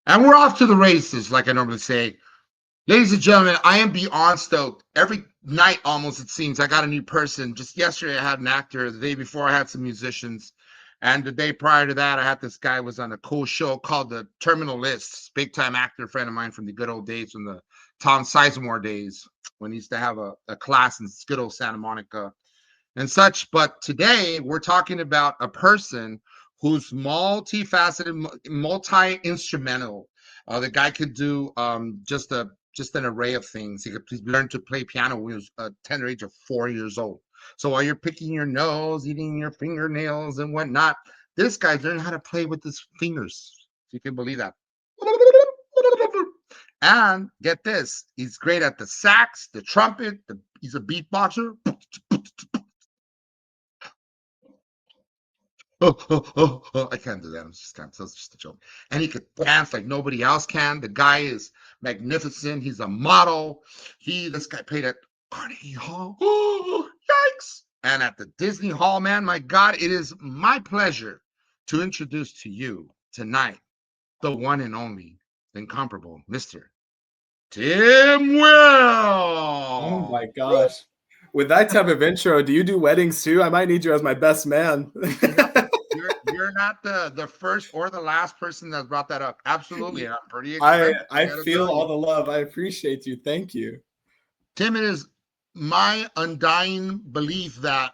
And we're off to the races, like I normally say. Ladies and gentlemen, I am beyond stoked. Every night, almost, it seems, I got a new person. Just yesterday, I had an actor. The day before, I had some musicians. And the day prior to that, I had this guy was on a cool show called The Terminal List. Big time actor friend of mine from the good old days, from the Tom Sizemore days, when he used to have a class in good old Santa Monica and such. But today we're talking about a person who's multifaceted, multi-instrumental. The guy could do just an array of things. He could learn to play piano when he was a tender age of 4 years old. So while you're picking your nose, eating your fingernails and whatnot, this guy's learning how to play with his fingers. If you can believe that. And get this, he's great at the sax, the trumpet, he's a beatboxer. I can't do that. I'm just can't. That's just a joke. And he could dance like nobody else can. The guy is magnificent. He's a model. This guy played at Carnegie Hall. Oh, yikes! And at the Disney Hall, man, my God, it is my pleasure to introduce to you tonight the one and only, incomparable, Mr. Tim Oh Will. my gosh. With that type of intro, do you do weddings too? I might need you as my best man. You're not the first or the last person that's brought that up. Absolutely, and I'm pretty I excited. I feel all the love. I appreciate you. Thank you. Tim, it is my undying belief that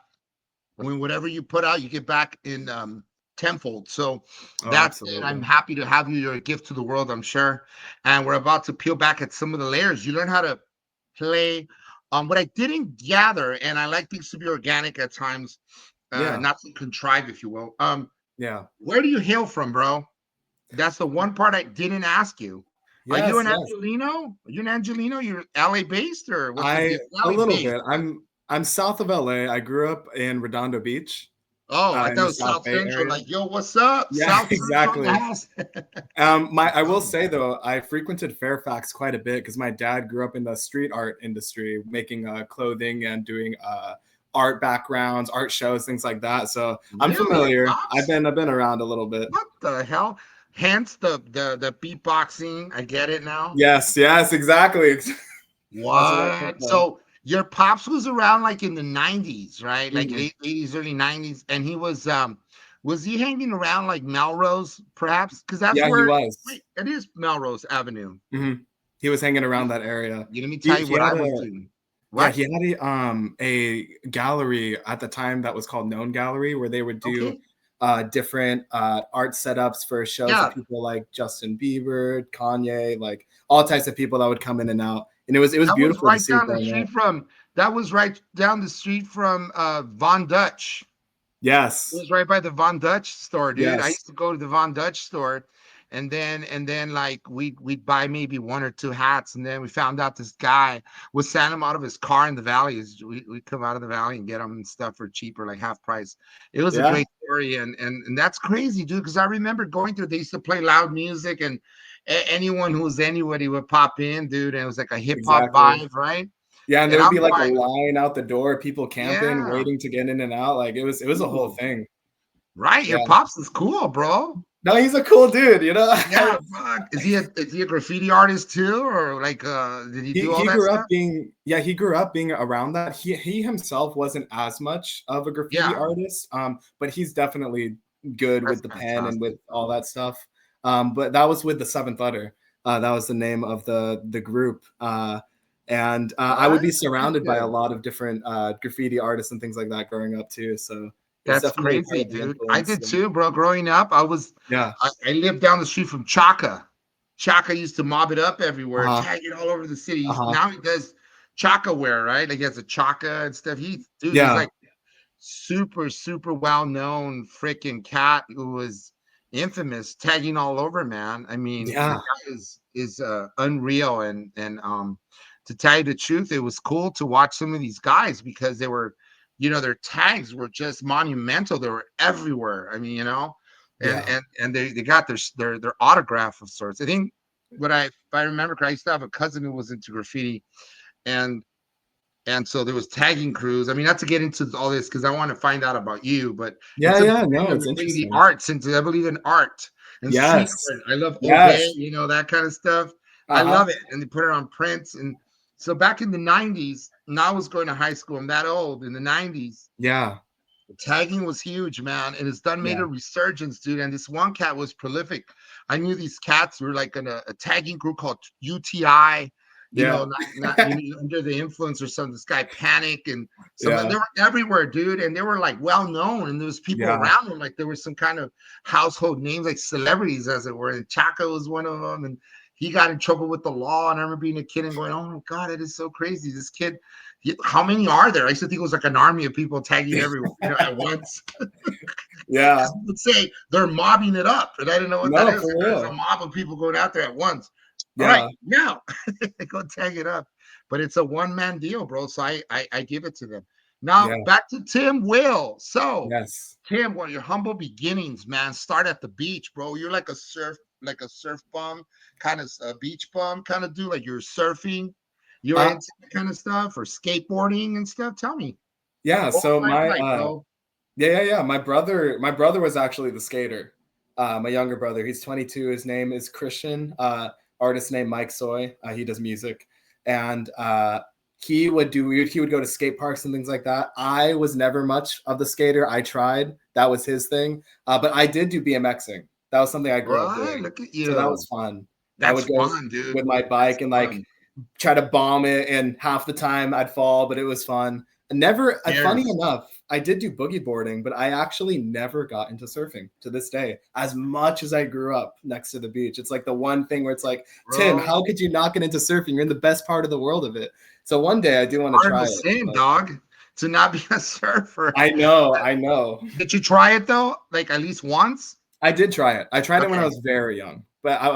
whatever you put out, you get back in tenfold. So Oh, that's it. I'm absolutely. happy to have you. You're a gift to the world, I'm sure. And we're about to peel back at some of the layers. You learn how to play. What I didn't gather, and I like things to be organic at times, Yeah. not to contrive, if you will. Yeah. Where do you hail from, bro? That's the one part I didn't ask you. Are you Yes, an yes. Angelino? Are you an Angelino? You're LA based or what's the I deal? a LA little based. bit. I'm south of LA. I grew up in Redondo Beach, Oh, I in thought it the was South South Bay Central. area. Like, yo, what's up? Yeah, South Central in the exactly. house. I will Oh, say though, I frequented Fairfax quite a bit because my dad grew up in the street art industry, making clothing and doing art backgrounds, art shows, things like that. So I'm really? familiar. Pops? I've been around a little bit. What the hell? Hence the beatboxing. I get it now. Yes, yes, exactly. That's where that came What? from. So your pops was around like in the 90s, right? Like Mhm. late 80s, early 90s. And he was he hanging around like Melrose, perhaps? Because that's Yeah, he where was. wait, it is Melrose Avenue. Hmm. He was hanging around that area. Let me tell He you he what I had was a doing. Yeah, What? he had a gallery at the time that was called Known Gallery, where they would do Okay. different art setups for shows of Yeah. people like Justin Bieber, Kanye, like all types of people that would come in and out, and it was That was beautiful to right see down the growing street up. from that was right down the street from Von Dutch. It Yes, was right by the Von Dutch store, dude. I yes, used to go to the Von Dutch store, and then like we'd buy maybe one or two hats, and then we found out this guy was sending him out of his car in the valley. We come out of the valley and get them and stuff for cheaper, like half price. It was a yeah, great story, and that's crazy, dude. Because I remember going through. They used to play loud music, and anyone who was anybody would pop in, dude, and it was like a hip hop exactly. vibe, right? Yeah, and there And would I'm be like a like, line out the door, people camping, yeah, waiting to get in and out. Like it was a whole ooh, thing. right. Your Yeah. pops is cool, bro. No, he's a cool dude, you know. Yeah, fuck. Is he a graffiti artist too, or like did he do all He that grew up stuff? being he grew up being around that. He himself wasn't as much of a graffiti Yeah, artist, but he's definitely good that's with the pen and with fantastic, all bro. that stuff. But that was with the Seventh Letter. That was the name of the group. And I would What? be Look at surrounded by a this. lot of different graffiti artists and things like that growing up too. So it's That's definitely part crazy, of the dude. I influence. did too, bro. Growing up, Yeah. I lived down the street from Chaka. Chaka used to mob it up everywhere, Uh huh. tag it all over the city. Uh huh. Now he does Chaka wear, right? Like he has a Chaka and stuff. He's Yeah. like super well known freaking cat who was infamous tagging all over, man. I mean, the Yeah. guy is unreal, and to tell you the truth, it was cool to watch some of these guys because they were, their tags were just monumental. They were everywhere. I mean, and Yeah. and and they got their autograph of sorts. I think if I remember correctly, I used to have a cousin who was into graffiti, and so there was tagging crews. I mean, not to get into all this because I want to find out about you, but Yeah. it's Yeah. important No, that it's we bring the interesting. arts into. I believe in art, and Yes. Secord. I love Obey, Yes. that kind of stuff. I Uh-huh. love it. And they put it on Prince. And so back in the 90s, and I was going to high school. I'm that old in the 90s. Yeah. Tagging was huge, man, and it's done made Yeah. a resurgence, dude. And this one cat was prolific. I knew these cats were like in a tagging group called UTI, Yeah. not under the influence or something. This guy Panic and some they Yeah. were everywhere, dude, and they were like well known, and there was people Yeah. around them, like there was some kind of household names, like celebrities, as it were. And Chaka was one of them, and he got in trouble with the law. And I remember being a kid and going, "Oh my god, it is so crazy! This kid." How many are there? I used to think it was like an army of people tagging everyone at once. Yeah. I would say they're mobbing it up, and I didn't know what that No, is. for There's a real. mob of people going out there at once. All right, Yeah. now go tag it up. But it's a one-man deal, bro. So I give it to them. Now Yeah. back to Tim Will. So Yes. Tim, what are your humble beginnings, man? Start at the beach, bro. You're like a surf bum, kind of a beach bum kind of dude. Like you're surfing. You're Uh, into that kind of stuff or skateboarding and stuff. Tell me. yeah. What So was life my like, bro? yeah. My brother was actually the skater. My younger brother. He's 22. His name is Christian. Artist named Mike Soy. He does music, and he would go to skate parks and things like that. I was never much of the skater. I tried. That was his thing. But I did do BMXing. That was something I grew up What? doing. Look at So that you. was fun. I That's would go fun, with dude. my That's bike and like fun. try to bomb it, and half the time I'd fall, but it was fun. Never, funny Cheers. enough, I did do boogie boarding, but I actually never got into surfing to this day. As much as I grew up next to the beach, it's like the one thing where it's like, Tim, Bro, how could you not get into surfing? You're in the best part of the world of it. So one day I do want to hard try the it. same, But dog, to not be a surfer. I know. Did you try it though? Like at least once? I did try it. I tried it when I Okay. was very young, but I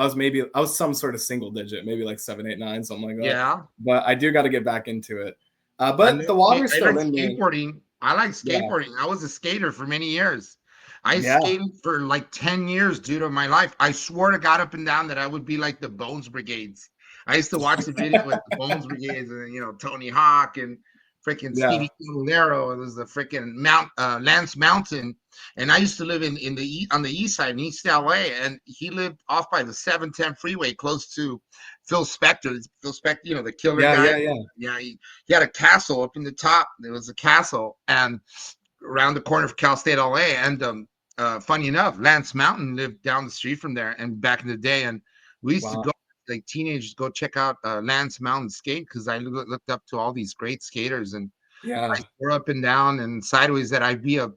was some sort of single digit, maybe like 7, 8, 9, something like that. Yeah. But I do got to get back into it. I But know. the water's I still like in me. skateboarding. I like Yeah. skateboarding. I was a skater for many years. I Yeah. skated for like 10 years, dude, of my life. I swore to God up and down that I would be like the Bones Brigades. I used to watch the video with the Bones Brigades and Tony Hawk and freaking Yeah. Stevie Cavallero. It was the freaking Lance Mountain. And I used to live on the east side in East LA, and he lived off by the 710 freeway close to Phil Spector. Phil Spector, the killer Yeah. guy. Yeah. Yeah. Yeah, he had a castle up in the top. There was a castle, and around the corner of Cal State LA. And funny enough, Lance Mountain lived down the street from there, and back in the day, and we used to Wow. go like teenagers go check out Lance Mountain skate because I looked up to all these great skaters, and I Yeah. swore up and down and sideways that I'd be a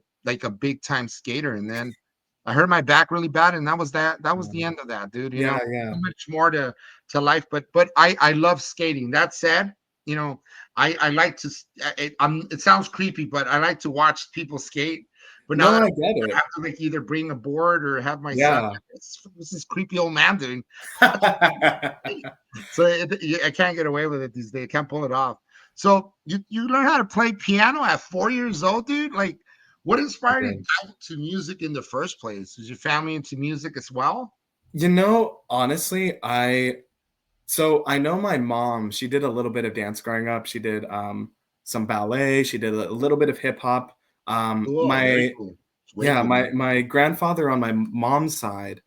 big time skater. And then I hurt my back really bad, and that was the end of that, dude. Yeah. So Yeah. much more to life, but I love skating. That said, I like to. It sounds creepy, but I like to watch people skate. But now No, that I get I it. have to like either bring a board or have my son, Yeah. this is creepy old man doing. So I can't get away with it these days. I can't pull it off. So you learn how to play piano at 4 years old, dude? Like, what inspired you to dive into music in the first place? Is your family into music as well? Honestly, I know my mom, she did a little bit of dance growing up. She did some ballet, she did a little bit of hip hop. Cool, very My cool. It's way Yeah, cool, man. my grandfather on my mom's side,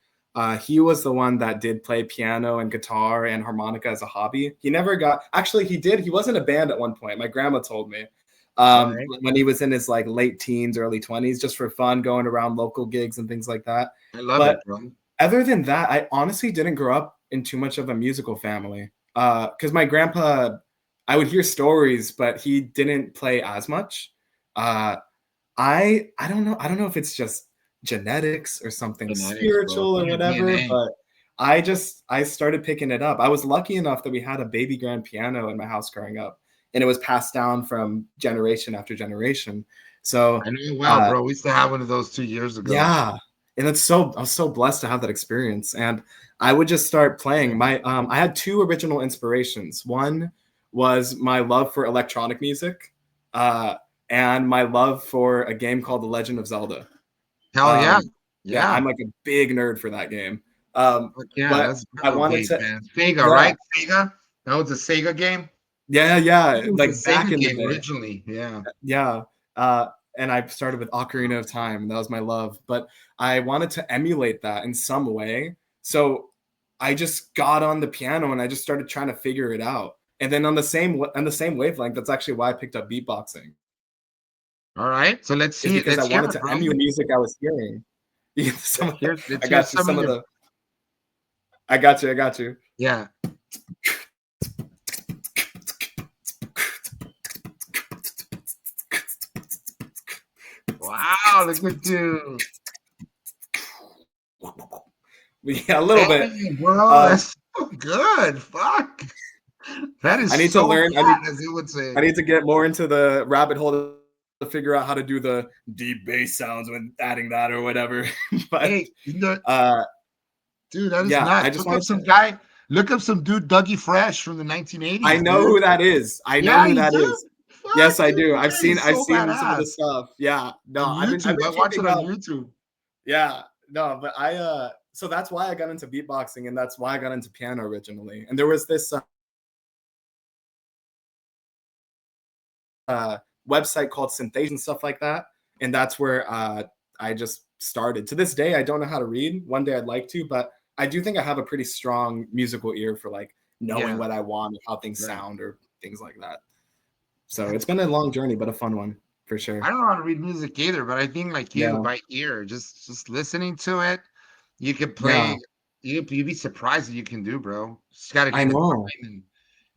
he was the one that did play piano and guitar and harmonica as a hobby. He never got actually he did. He was in a band at one point. My grandma told me. All right. When he was in his like late teens, early 20s, just for fun, going around local gigs and things like that. I love But it, bro. other than that, I honestly didn't grow up in too much of a musical family. Because my grandpa, I would hear stories, but he didn't play as much. Uh, I don't know. I don't know if it's just genetics or something Genetics, bro. It's spiritual or in your whatever, DNA. but I started picking it up. I was lucky enough that we had a baby grand piano in my house growing up, and it was passed down from generation after generation. So I know well, bro. We used to have one of those 2 years ago. yeah, and I was so blessed to have that experience. And I would just start playing. I had two original inspirations. One was my love for electronic music, and my love for a game called The Legend of Zelda. Hell yeah. Yeah, Yeah. I'm like a big nerd for that game. Yeah, But that's I Metal wanted Gate, to, man. Sega, yeah, right? Sega? That was a Sega game? yeah, It was like a back Sega in the game day. originally. Yeah. Yeah. and I started with Ocarina of Time. That was my love, but I wanted to emulate that in some way. So I just got on the piano and I just started trying to figure it out. And then on the same wavelength, that's actually why I picked up beatboxing. All right, so let's Is see. because I Let's hear wanted it, to bro. emulate music I was hearing. Let's I hear got you. some Some of of your. the. I got you. I got you. Yeah. Wow, look at you. Yeah, a little bit. Dang, bro, that's so good. Fuck. That is I need to so learn. bad, as you would say. I need to get more into the rabbit hole to figure out how to do the deep bass sounds when adding that or whatever. But Hey, dude, that is yeah, I nuts. just Look up wanted some to. guy. Look up some dude, Dougie Fresh from the I 1980s, know dude. who that is. I know Yeah, who you that do. is. Yes, Fuck, I dude, do. that guy is I've so seen some of the badass. stuff. Yeah. No, On I've YouTube, been I watch it keeping on up. YouTube. Yeah. No, but so that's why I got into beatboxing and that's why I got into piano originally. And there was this website called Synthase and stuff like that. And that's where I just started. To this day, I don't know how to read. One day I'd like to, but I do think I have a pretty strong musical ear for like knowing what I want and how things sound or things like that. So it's been a long journey, but a fun one for sure. I don't know how to read music either, but I think like you, by ear, just listening to it, you could play. You'd be surprised what you can do, bro. Just got to I get the know. time,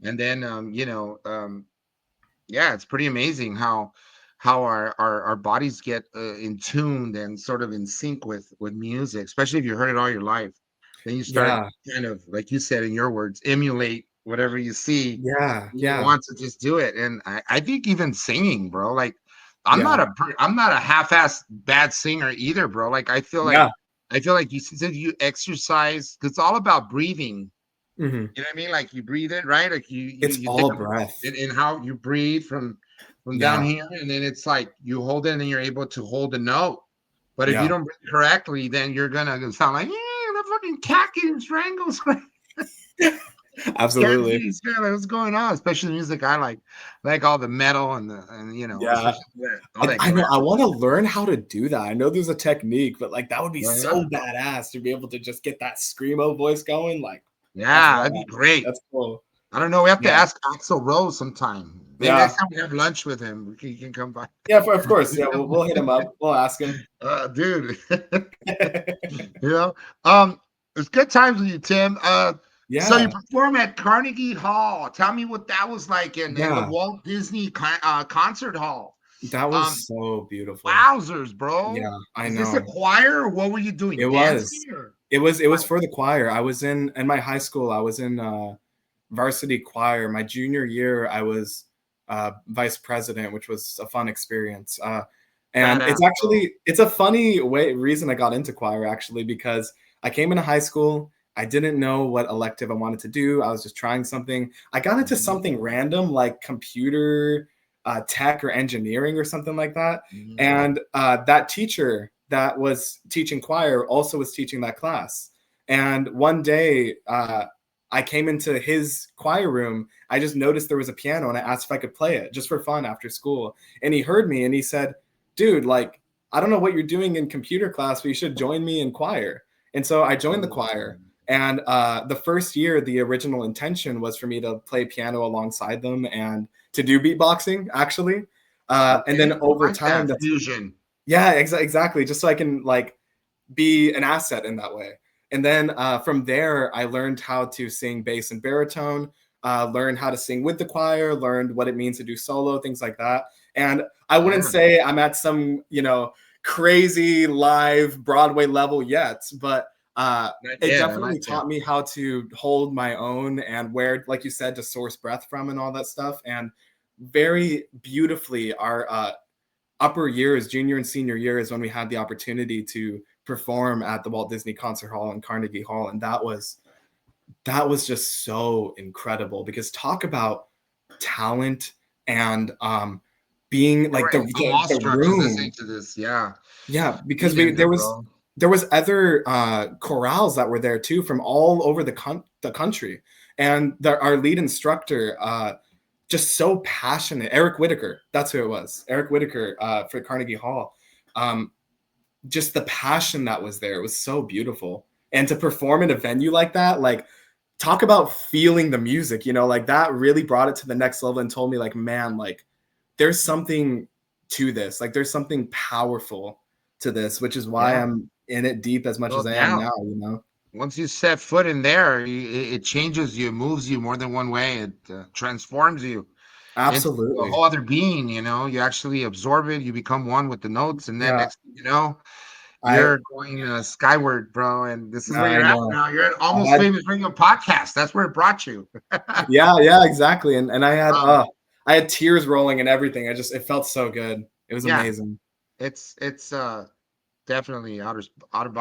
and then yeah, it's pretty amazing how our bodies get in tuned and sort of in sync with music, especially if you heard it all your life. Then you start kind of, like you said in your words, emulate whatever you see. You want to just do it. And I think even singing, bro, like I'm not a half-assed bad singer either, bro. Like I feel like you said you exercise, 'cause it's all about breathing. You know what I mean? Like you breathe it, right? Like It's you think all of breath. in how you breathe from down here, and then it's like you hold it and you're able to hold a note. But if you don't breathe correctly, then you're gonna sound like, yeah, the fucking cat getting strangled. Absolutely. Like, what's going on? Especially the music I like all the metal and especially all that I know. I want to learn how to do that. I know there's a technique, but like that would be so badass to be able to just get that screamo voice going. Like, yeah, that'd be great. That's cool. I don't know. We have to ask Axl Rose sometime. Maybe next time we have lunch with him, he can come by. Yeah, of course. Yeah, we'll hit him up. We'll ask him. Dude. It's good times with you, Tim. So you perform at Carnegie Hall. Tell me what that was like in the Walt Disney Concert Hall. That was so beautiful. Wowzers, bro. Yeah, I know. Is this a choir or what were you doing? It was for the choir. I was in my high school. I was in varsity choir. My junior year, I was vice president, which was a fun experience. And it's a funny reason I got into choir actually, because I came into high school. I didn't know what elective I wanted to do. I was just trying something. I got into something random like computer tech or engineering or something like that. And that teacher that was teaching choir also was teaching that class. And one day I came into his choir room. I just noticed there was a piano and I asked if I could play it just for fun after school. And he heard me and he said, dude, like, I don't know what you're doing in computer class, but you should join me in choir. And so I joined the choir. And the first year, the original intention was for me to play piano alongside them and to do beatboxing, actually. And then over time, that fusion. Yeah, exactly. Just so I can like be an asset in that way. And then from there, I learned how to sing bass and baritone, learned how to sing with the choir, learned what it means to do solo, things like that. And I wouldn't say I'm at some, crazy live Broadway level yet, but it definitely taught me how to hold my own and where, like you said, to source breath from and all that stuff. And very beautifully, our upper years, junior and senior years, when we had the opportunity to perform at the Walt Disney Concert Hall and Carnegie Hall. And that was just so incredible, because talk about talent and being like the room. Listening to this, yeah, because there was other chorales that were there too from all over the country, and our lead instructor just so passionate. Eric Whitacre, that's who it was. Eric Whitacre for Carnegie Hall. Just the passion that was there, it was so beautiful. And to perform in a venue like that, like, talk about feeling the music, you know, like that really brought it to the next level and told me like, man, like there's something to this, like there's something powerful to this, which is why I'm in it deep as much No as I am doubt. now, you know. Once you set foot in there, it changes you, moves you more than one way. It transforms you into a Absolutely. whole other being. You know, you actually absorb it. You become one with the notes, and then Yeah, next thing you know, I you're going skyward, bro. And this is where I you're at know. now. You're at I Almost had, Famous Radio podcast. That's where it brought you. yeah, exactly. And um, I had tears rolling and everything. It felt so good. It was yeah, amazing. it's definitely out of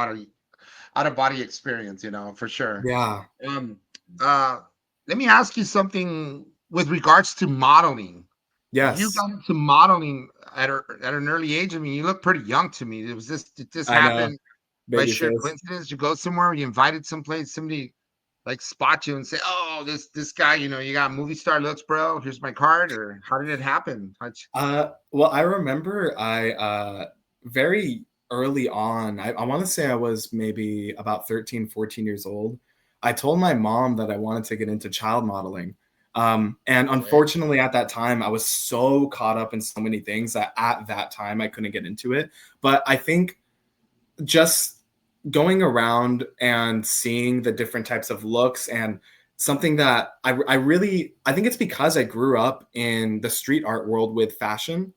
body experience. You know, for sure. Yeah. Um, uh, Let me ask you something with regards to modeling. You Yes. got into modeling at an early age. I mean, you look pretty young to me. Did this I know. happen by Baby sheer face. coincidence? You go somewhere, you invited someplace, somebody like spot you and say, "Oh, this guy, you know, you got movie star looks, bro. Here's my card." Or how did it happen? Well, I remember very early on, I want to say I was maybe about 13, 14 years old. I told my mom that I wanted to get into child modeling. And Okay. unfortunately, at that time, I was so caught up in so many things that at that time I couldn't get into it. But I think just going around and seeing the different types of looks and something that I think it's because I grew up in the street art world with fashion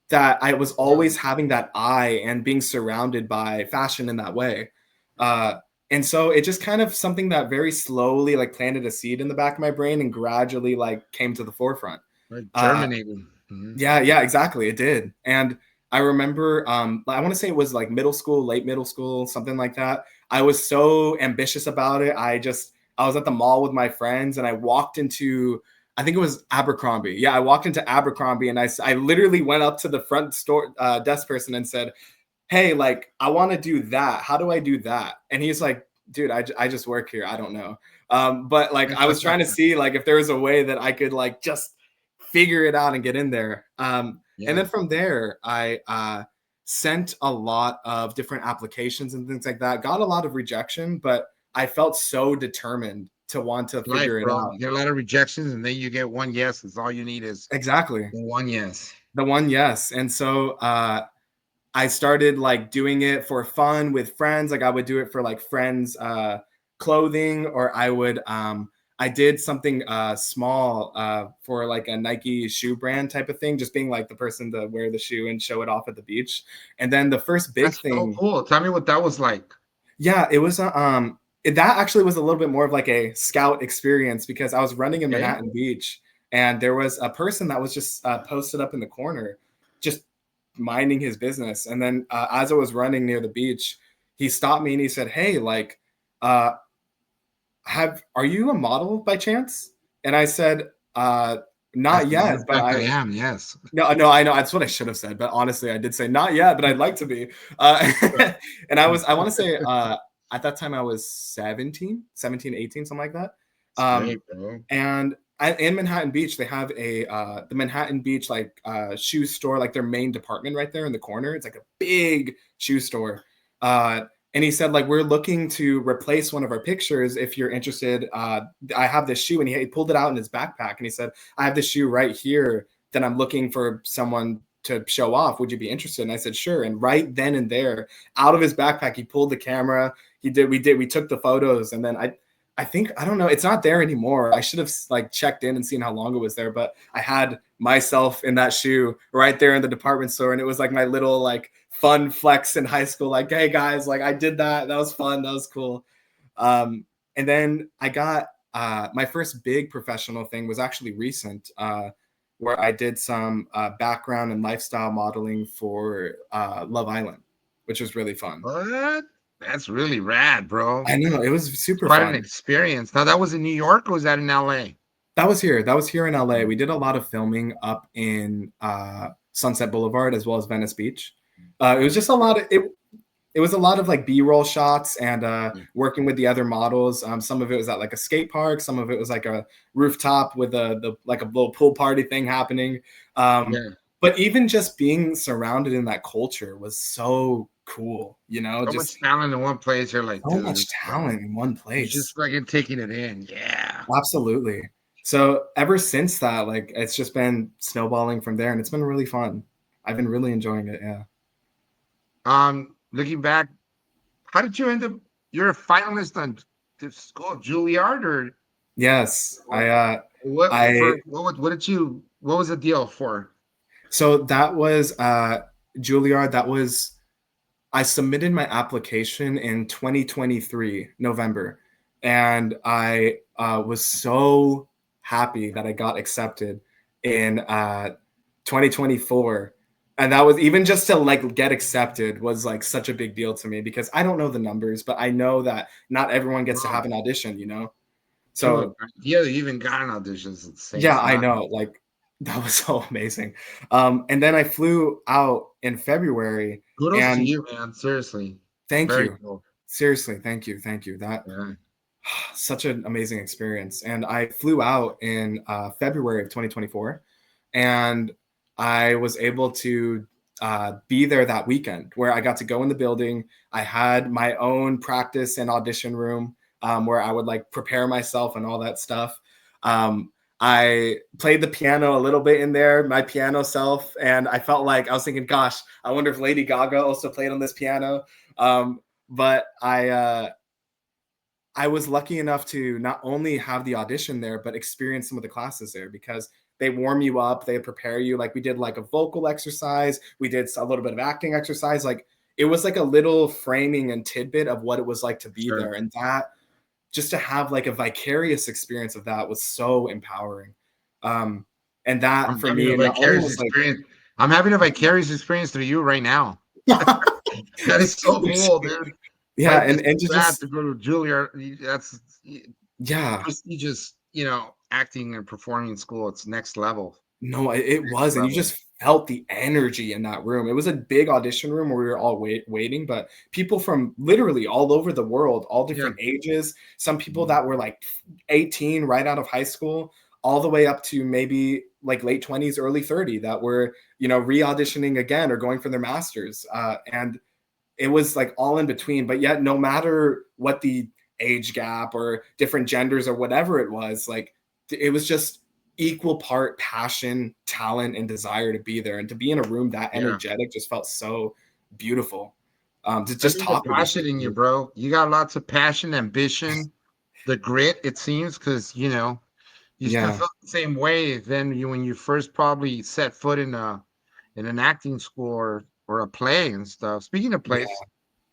that I was Yeah. always having that eye and being surrounded by fashion in that way. Uh, and so it just kind of something that very slowly like planted a seed in the back of my brain and gradually like came to the forefront. Like Uh, germinating. Mhm. yeah, exactly. It did. And I remember, I want to say it was like middle school, late middle school, something like that. I was so ambitious about it. I was at the mall with my friends and I walked into, I think it was Abercrombie. Yeah, I walked into Abercrombie and I literally went up to the front store desk person and said, hey, like, I want to do that. How do I do that? And he's like, dude, I just work here. I don't know. But like, I was trying to see like if there was a way that I could like just figure it out and get in there. And Yeah. then from there, I sent a lot of different applications and things like that. Got a lot of rejection, but I felt so determined to want to Life, figure it bro. out. You get a lot of rejections, and then you get one yes. That's all you need is Exactly. one yes. The one yes. And so I started like doing it for fun with friends. Like I would do it for like friends' clothing, or I did something small for like a Nike shoe brand type of thing, just being like the person to wear the shoe and show it off at the beach. And then the first big That's so thing, cool. Tell me what that was like. yeah, it was that actually was a little bit more of like a scout experience because I was running in Okay. Manhattan Beach and there was a person that was just posted up in the corner, just minding his business. And then as I was running near the beach, he stopped me and he said, "Hey, like, uh, are you a model by chance?" And I said, As "Not a matter yet, of but fact, I I." am. Yes. No, I know. That's what I should have said. But honestly, I did say not yet, but I'd like to be. And I want to say, at that time I was 17, 18, something like that. It's great, bro. And in Manhattan Beach, they have the Manhattan Beach like shoe store, like their main department right there in the corner. It's like a big shoe store. Uh, and he said, like, we're looking to replace one of our pictures. If you're interested, I have this shoe. And he pulled it out in his backpack and he said, I have this shoe right here that I'm looking for someone to show off. Would you be interested? And I said, sure. And right then and there, out of his backpack, he pulled the camera. We took the photos. And then I think, I don't know, it's not there anymore. I should have like checked in and seen how long it was there, but I had myself in that shoe right there in the department store. And it was like my little like fun flex in high school. Like, hey guys, like I did that. That was fun. That was cool. And then I got my first big professional thing was actually recent, where I did some background and lifestyle modeling for Love Island, which was really fun. What? That's really rad, bro. I know it was It's super quite an fun. experience. Now, that was in New York or was that in LA? That was here. That was here in LA. We did a lot of filming up in Sunset Boulevard as well as Venice Beach. It was just a lot of it. it was a lot of like B-roll shots and Yeah. working with the other models. Some of it was at like a skate park, some of it was like a rooftop with like a little pool party thing happening. Yeah. But even just being surrounded in that culture was so cool, you know, So just much talent in one place. You're like, so dude, much talent in one you're place. just fucking taking it in. Yeah. Absolutely. So ever since that, like it's just been snowballing from there, and it's been really fun. I've been really enjoying it. Yeah. Looking back, how did you end up? You're a finalist on the school of Juilliard, Yes. or what did you? What was the deal for? So that was Juilliard. That was I submitted my application in 2023 November, and I was so happy that I got accepted in 2024. And that was even just to like get accepted was like such a big deal to me because I don't know the numbers, but I know that not everyone gets to Wow. have an audition, you know? Dude, So yeah, you even got an audition at the same yeah, I time. know. Like that was so amazing. And then I flew out in February, Kudos to and you, man. Seriously, thank very you. cool. Seriously, thank you. Thank you. That Yeah. such an amazing experience. And I flew out in February of 2024, and I was able to be there that weekend where I got to go in the building. I had my own practice and audition room where I would like prepare myself and all that stuff. I played the piano a little bit in there, my piano self, and I felt like I was thinking, gosh, I wonder if Lady Gaga also played on this piano. But I was lucky enough to not only have the audition there, but experience some of the classes there because they warm you up, they prepare you. Like we did like a vocal exercise, we did a little bit of acting exercise. Like it was like a little framing and tidbit of what it was like to be Sure. there. And that just to have like a vicarious experience of that was so empowering. And that I'm for having me, a not only vicarious was like, experience. I'm having a vicarious experience through you right now. That is so cool, dude. yeah, Life is and too to bad just to go to Juilliard. That's yeah, prestigious, acting and performing school. It's next level. no, it Next was, and you level. just felt the energy in that room. It was a big audition room where we were all waiting, but people from literally all over the world, all Yeah. different ages. Some people that were like 18, right out of high school, all the way up to maybe like late 20s, early 30, that were re-auditioning again or going for their masters. And it was like all in between. But yet, no matter what the age gap or different genders or whatever it was, like it was just equal part passion, talent, and desire to be there. And to be in a room that Yeah. energetic just felt so beautiful. To I just think the talk with these passion in you, people. bro. You got lots of passion, ambition, the grit, it seems, because you still Yeah. feel the same way then when you first probably set foot in an acting school or a play and stuff. Speaking of Yeah. plays,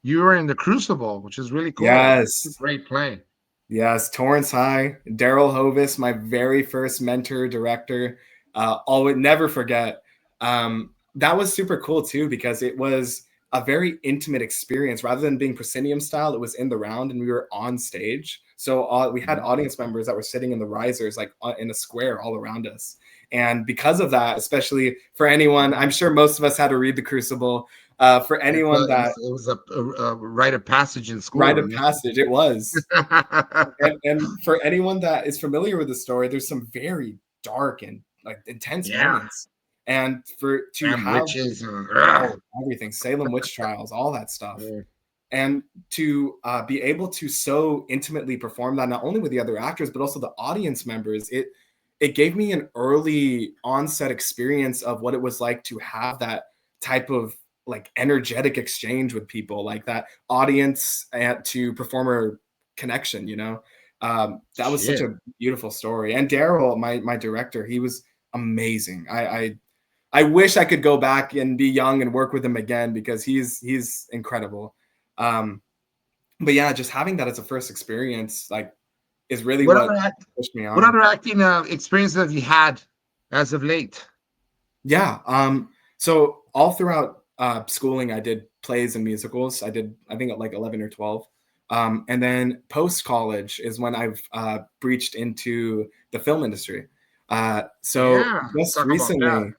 you were in the Crucible, which is really cool. It's a Yes. great play. Yes, Torrance High, Daryl Hovis, my very first mentor, director. Always never forget. That was super cool too because it was a very intimate experience. Rather than being proscenium style, it was in the round and we were on stage. So we had Mhm. audience members that were sitting in the risers, like in a square all around us. And because of that, especially for anyone, I'm sure most of us had to read the Crucible. For It's anyone that it was a rite of passage in school, rite of right? passage, it was. And for anyone that is familiar with the story, there's some very dark and like intense Yeah. moments. And for to Damn have witches and ugh. everything, Salem witch trials, all that stuff, Yeah. and to be able to so intimately perform that not only with the other actors but also the audience members, it gave me an early onset experience of what it was like to have that type of like energetic exchange with people, like that audience and to performer connection. That was such Shit. a beautiful story. And Daryl, my director, he was amazing. I wish I could go back and be young and work with him again because he's incredible. Um, but yeah, just having that as a first experience, like, is really What other what act pushed me what on. other acting experiences have you had as of late? Yeah. So all throughout schooling, I did plays and musicals. I did, I think, like 11 or 12. And then post college is when I've breached into the film industry. So Yeah, let's just talk about that. recently,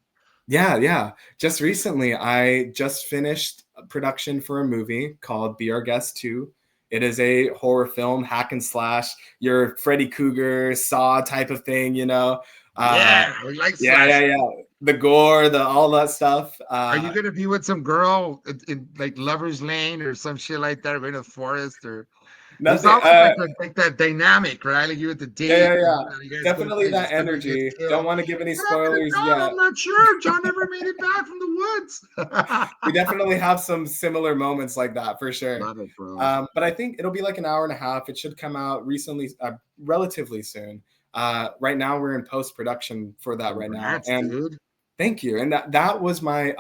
yeah, just recently, I just finished production for a movie called Be Our Guest 2. It is a horror film, hack and slash, your Freddy Krueger, Saw type of thing, you know. Yeah, we like Yeah. slash. The gore, all that stuff. Are you gonna be with some girl in like Lover's Lane or some shit like that, or in a forest, or there's Nothing. always like that dynamic, right? Like you at the date, Yeah. you guys go to Definitely places, that somebody gets energy. Don't killed. want to give any What happened to spoilers John? yet. I'm not sure. John never made it back from the woods. We definitely have some similar moments like that for sure. Love it, bro. But I think it'll be like an hour and a half. It should come out relatively soon. Right now we're in post-production for that right now. Congrats, And dude. thank you. And that was my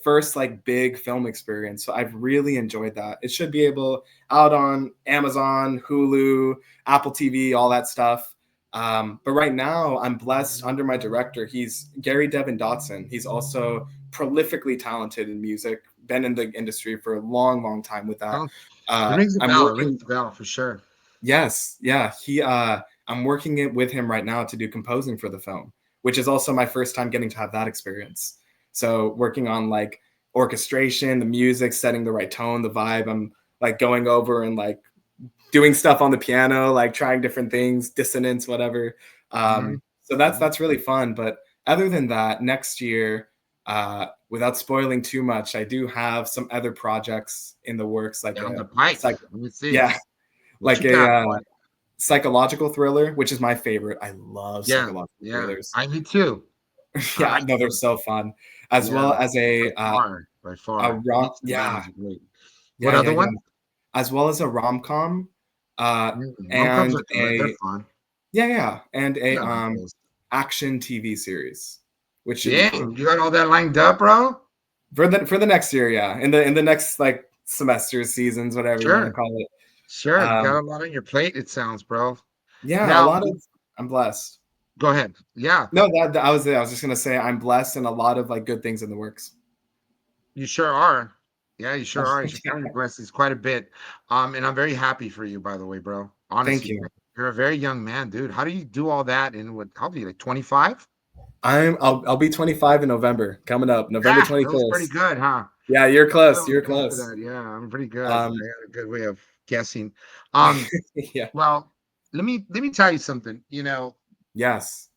first like big film experience. So I've really enjoyed that. It should be out on Amazon, Hulu, Apple TV, all that stuff. But right now I'm blessed under my director. He's Gary Devin Dotson. He's also prolifically talented in music, been in the industry for a long, long time with that. It rings a I'm bell. working. It rings the bell for sure. Yes. Yeah. I'm working it with him right now to do composing for the film, which is also my first time getting to have that experience. So working on like orchestration, the music, setting the right tone, the vibe. I'm like going over and like doing stuff on the piano, like trying different things, dissonance, whatever. So that's really fun. But other than that, next year, without spoiling too much, I do have some other projects in the works, like Down the pipe. Let me see. yeah, What like you got, boy? psychological thriller, which is my favorite. I love psychological thrillers. I me too. Yeah, like no, they're so fun. As well as by far. What other one? As well as a rom-com, Rom-coms and are good. They're fun. and a Yeah, action TV series, which should be cool. Damn, you got all that lined up, bro? For the next year, yeah. In the next like semesters, seasons, whatever you want to call it. Sure, you got a lot on your plate, it sounds, bro. Yeah, Now, I'm blessed. go ahead. Yeah, No, I was just gonna say I'm blessed and a lot of like good things in the works. you sure are. Yeah, you sure are. You should count your blessings quite a bit. And I'm very happy for you, by the way, bro. Honestly, Thank you. You're a very young man, dude. How do you do all that in what? How old are you, like 25? I'll be 25 in November, coming up, November 21st. That was pretty good, huh? Yeah, you're close. You're close. Yeah, I'm pretty good. I got a good way of guessing. Yeah. Well, let me tell you something. You know, yes.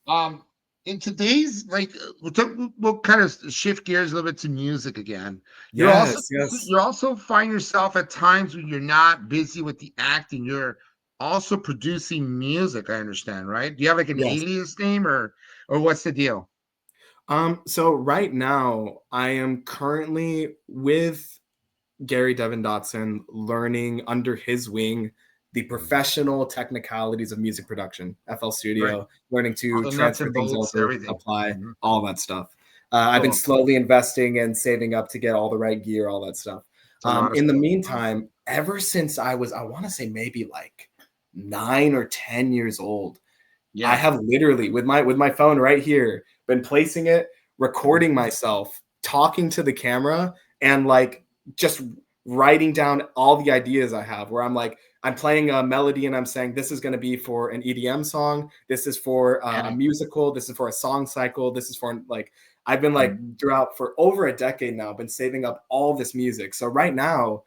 In today's we'll kind of shift gears a little bit to music again. You also find yourself at times when you're not busy with the acting, you're also producing music. I understand, right? Do you have like an alias name or what's the deal? So right now I am currently with Gary Devin Dotson, learning under his wing the professional technicalities of music production, FL Studio, learning to transfer things over, apply all that stuff. I've been slowly investing and saving up to get all the right gear, all that stuff. In the meantime, ever since I want to say maybe like 9 or 10 years old, I have literally with my phone right here been placing it, recording myself, talking to the camera, and like just writing down all the ideas I have, where I'm playing a melody and I'm saying, this is going to be for an EDM song. This is for a musical. This is for a song cycle. This is for like, I've been like throughout for over a decade now, been saving up all this music. So right now,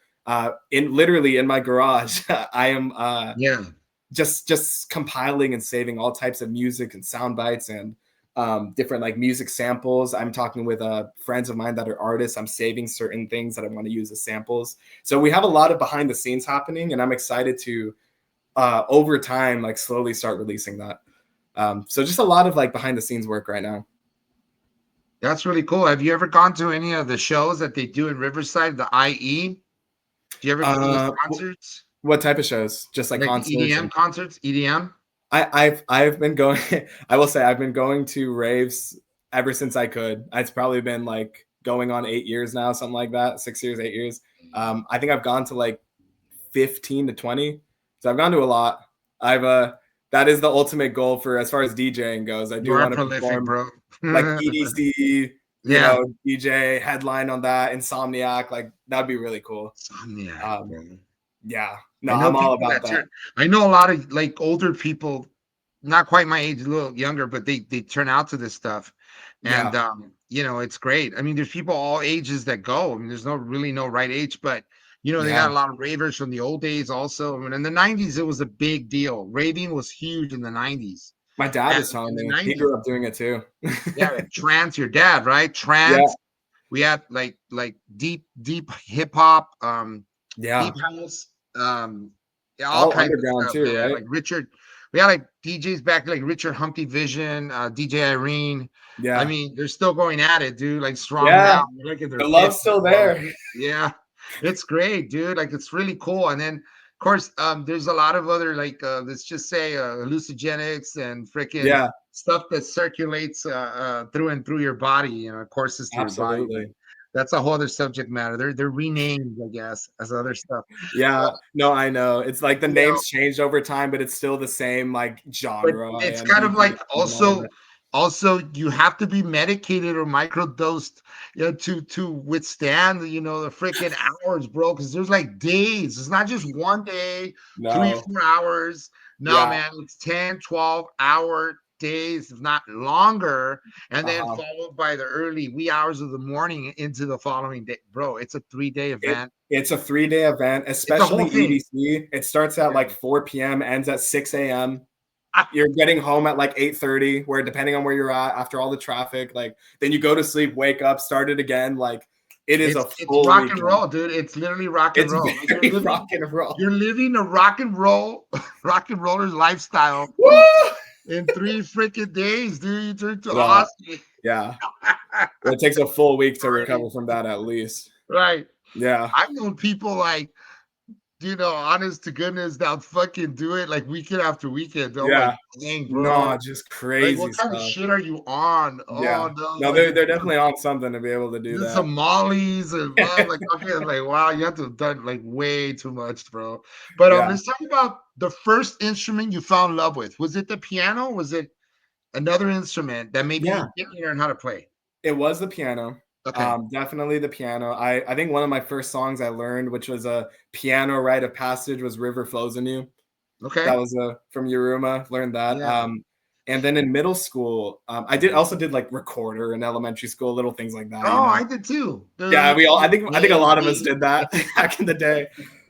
literally in my garage, I am just compiling and saving all types of music and sound bites and different like music samples. I'm talking with friends of mine that are artists. I'm saving certain things that I want to use as samples. So we have a lot of behind the scenes happening, and I'm excited to over time like slowly start releasing that. So just a lot of like behind the scenes work right now. That's really cool. Have you ever gone to any of the shows that they do in Riverside, the IE? Do you ever go to those concerts? What type of shows? Just like concerts? EDM concerts? EDM? I've been going. I will say I've been going to raves ever since I could. It's probably been like going on 8 years now, something like that. 6 years, 8 years. I think I've gone to like 15 to 20. So I've gone to a lot. That is the ultimate goal for as far as DJing goes. I do want to perform, bro. Like EDC, you know, DJ headline on that, Insomniac. Like that'd be really cool. Insomniac. Yeah. No, I'm all about that. I know a lot of like older people, not quite my age, a little younger, but they turn out to this stuff. And you know, it's great. I mean, there's people all ages that go. I mean, there's no right age, but you know, they Yeah. got a lot of ravers from the old days also. I mean, in the 90s, it was a big deal. Raving was huge in the 90s. My dad And was telling in the me he 90s, grew up doing it too. yeah, like trance, your dad, right? Yeah. Trance. We had like deep hip hop, deep Yeah. house, yeah, all All kinds of underground stuff, too, man. right? Like Richard, we had like DJs back like Richard Humpty Vision, DJ Irene. I Yeah. mean, they're still going at it, dude. Like strong Yeah. now. They're like in their The love's 50s. still there. Yeah, it's great, dude. Like it's really cool. And then of course, there's a lot of other like let's just say hallucinogenics and freaking Yeah, stuff that circulates through and through your body, you know, courses through your body. But absolutely. that's a whole other subject matter. They're renamed, I guess, as other stuff. Yeah. No, I know. It's like the You know, names changed over time, but it's still the same like but genre it's and kind of like ecosystem and all of it. also you have to be medicated or microdosed, you know, to withstand, you know, the freaking hours, bro. Because there's like days. It's not just one day, three, No. 4 hours. No, Yeah. man, it's 10, 12 hour days, if not longer, and then Uh-huh. followed by the early wee hours of the morning into the following day. Bro, it's a 3 day It event. it's a 3-day event, It's a especially whole thing. EDC. It starts at Yeah. like 4 p.m., ends at 6 a.m. Ah, You're getting home at like 8:30, where depending on where you're at after all the traffic, like then you go to sleep, wake up, start it again. Like it is a it's full rock and weekend. roll, dude. It's literally rock and It's roll. Like very rock and roll. you're living a rock and roll, rock and roller's lifestyle Woo! in 3 freaking days, dude. You turn to Yeah. Austin. Yeah. Well, it takes a full week to recover from that at least. Right. Yeah. I've known people like, you know, honest to goodness, that fucking do it like weekend after weekend. I'm like, Yeah. dang, No, bro. just Like, crazy what kind of stuff. shit are you on? Yeah. Oh no, No, like they're definitely on something to be able to do did that. some mollies and I'm like, okay, I'm like, wow, you have to have done like way too much, bro. But Yeah. let's talk about the first instrument you fell in love with. Was it the piano? Was it another instrument that maybe Yeah. you didn't learn how to play? It was the piano. Okay. Definitely the piano. I think one of my first songs I learned, which was a piano rite of passage, was River Flows in You. That Okay. was from Yuruma. Learned that. Yeah. And then in middle school, I did like recorder in elementary school, little things like that, you Oh, know. I did too. Yeah, we all. I think a lot of us Hey. did that back in the day.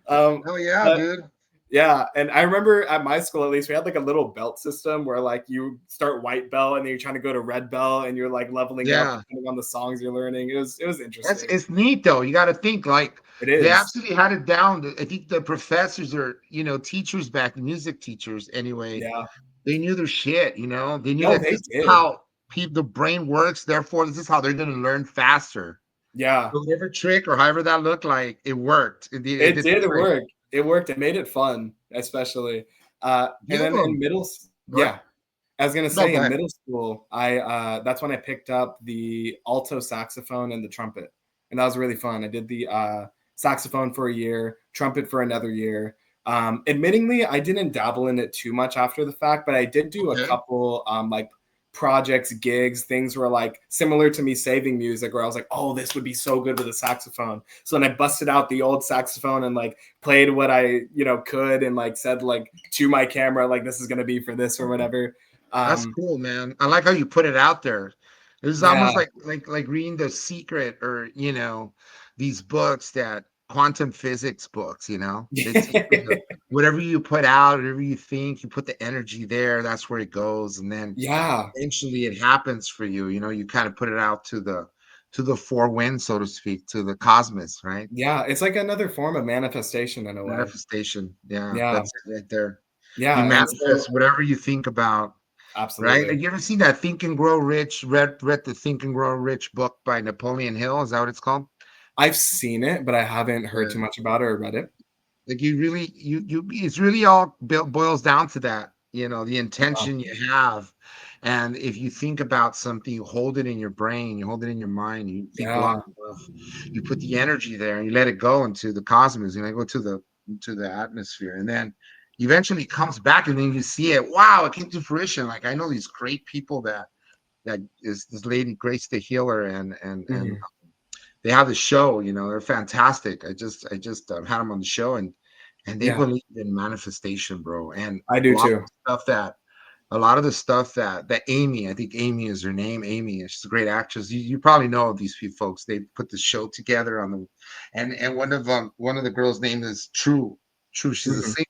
Oh yeah, But dude. yeah, and I remember at my school at least we had like a little belt system where like you start white belt and then you're trying to go to red belt and you're like leveling up Yeah. depending on the songs you're learning. It was That's interesting. it's neat though. You got to think like It they is. absolutely had it down. I think the professors or you know teachers back, the music teachers anyway, Yeah. they knew their shit. You know, they knew No, that they this is did. how the brain works. Therefore, this is how they're going to learn faster. Yeah. So whatever trick or however that looked like, it worked. It It did the did. It trick. worked. It worked. It made it fun, especially. And You have then in go ahead. yeah, I was gonna No, say go in ahead. middle school, I that's when I picked up the alto saxophone and the trumpet, and that was really fun. I did the saxophone for a year, trumpet for another year. Admittingly, I didn't dabble in it too much after the fact, but I did do a Okay. couple like projects, gigs, things were like similar to me saving music, where I was like, oh, this would be so good with a saxophone. So then I busted out the old saxophone and like played what I could and like said like to my camera like this is gonna be for this or whatever. That's Um, cool, man. I like how you put it out there. It's yeah, almost like reading The Secret or you know these books that quantum physics books. You know, they teach you whatever you put out, whatever you think, you put the energy there. That's where it goes, and then yeah, eventually it happens for you. You know, you kind of put it out to the four winds, so to speak, to the cosmos, right? yeah. It's like another form of manifestation in a way. Manifestation. Yeah, Yeah, that's it right there. You yeah, and so manifest whatever you think about. Right? absolutely. Like, you ever seen that Think and Grow Rich? Read the Think and Grow Rich book by Napoleon Hill? Is that what it's called? I've seen it, but I haven't heard too Yeah. much about it or read it. Like you really it's really all boils down to that, you know, the Uh, intention you have. And if you think about something, you hold it in your brain, you hold it in your mind, you think long yeah, enough, you put the energy there and you let it go into the cosmos, and go to the atmosphere. And then eventually it comes back and then you see it. Wow, it came to fruition. Like I know these great people that is this lady Grace the Healer and mhm, they have the show. You know, they're fantastic. I just had them on the show and they yeah. believe in manifestation, bro, and I a do lot too. of stuff that a lot of the stuff that Amy, I think Amy is her name. Amy, she's a great actress. You probably know of these few folks. They put the show together on the, and one of the girls' name is True. True, she's a Mhm. singer.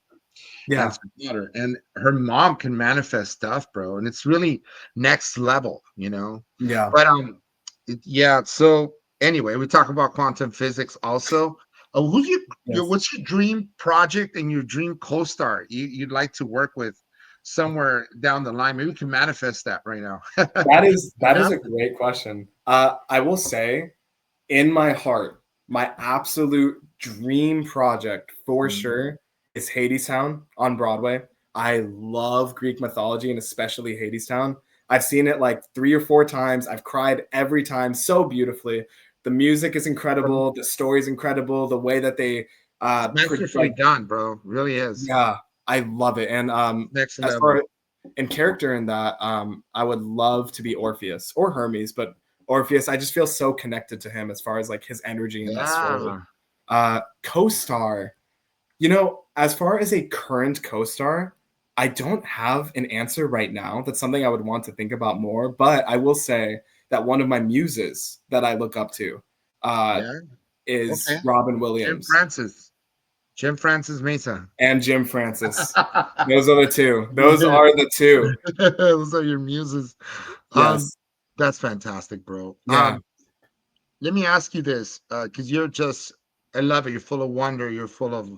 Yeah. That's her daughter, and her mom can manifest stuff, bro, and it's really next level, you know. Yeah. But yeah. So anyway, we talk about quantum physics also. Who's your Yes. what's your dream project and your dream co-star you'd like to work with somewhere down the line? Maybe we can manifest that right now. That Can is a happen. great question. I will say, in my heart, my absolute dream project for Mhm. sure is Hadestown on Broadway. I love Greek mythology and especially Hadestown. I've seen it like 3 or 4 times. I've cried every time so beautifully. The music is incredible. The story is incredible. The way that they It's masterfully like, done, bro. Really is. yeah, I love it. And Next as far level. in character in that, I would love to be Orpheus or Hermes, but Orpheus, I just feel so connected to him as far as like his energy in that story. Yeah. Co-star, as far as a current co-star, I don't have an answer right now. That's something I would want to think about more. But I will say that one of my muses that I look up to uh, Yeah. is Okay. Robin Jim Williams Francis. Jim Francis Mesa. and Jim Francis. Those are the two. Those are the two. Those are your muses. Um, Yes. that's fantastic, bro. Yeah. Let me ask you this, because you're just, I love it. You're full of wonder. You're full of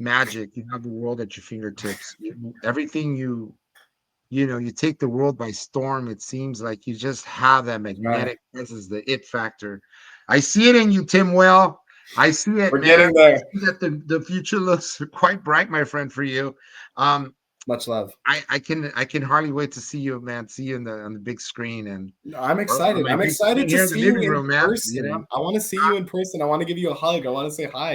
magic. You have the world at your fingertips. Everything you take the world by storm. It seems like you just have that Yeah. magnetic presence, the it factor. I see it in you, Tim Well. I see it, We're man. getting I there. see that the future looks quite bright, my friend, for you. Um, Much love. I can hardly wait to see you, man. See you on the big screen and No, I'm or on excited. my I'm big screen excited to here in the see you living in room, man. person. I want to see you in person. I want to give you a hug. I want to say hi.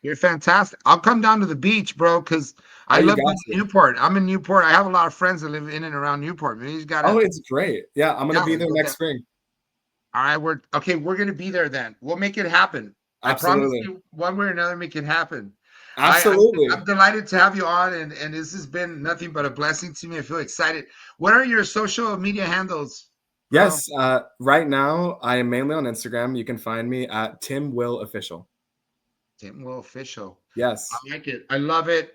You're fantastic. I'll come down to the beach, bro, because Oh, I you love got going to to. Newport. I'm in Newport. I have a lot of friends that live in and around Newport. Man, you just Oh, gotta, it's great. Yeah, I'm gonna yeah, be there go next there. spring. All right, we're okay. We're gonna be there then. We'll make it happen. I promise Absolutely. you, one way or another, make it happen. I'm Absolutely. delighted to have you on, and this has been nothing but a blessing to me. I feel excited. What are your social media handles, bro? Yes, right now I am mainly on Instagram. You can find me at Tim Will Official. Tim Will Official. I Yes. like it. I love it.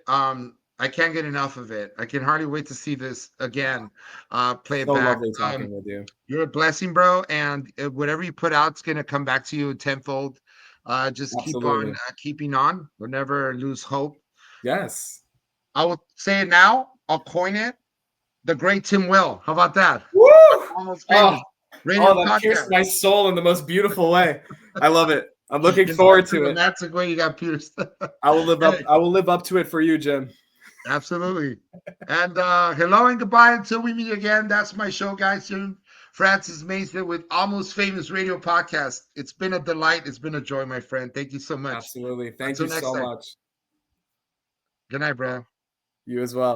I can't get enough of it. I can hardly wait to see this again. Play it So back. lovely talking with you. You're a blessing, bro, and whatever you put out is gonna come back to you tenfold. Just keep on Absolutely. keeping on. We'll never lose hope. Yes. I will say it now. I'll coin it. The great Tim Will. How about that? Woo! Almost Oh, famous radio oh, that pierced podcast. my soul in the most beautiful way. I love it. I'm looking In forward such a to it. romantic way, you got pierced. Hey, I will live up to it for you, Jim. absolutely. And hello and goodbye until we meet again. That's my show, guys. Jim Francis Mason with Almost Famous Radio Podcast. It's been a delight. It's been a joy, my friend. Thank you so much. Absolutely. Thank Until you next so time. much. Good night, bro. You as well.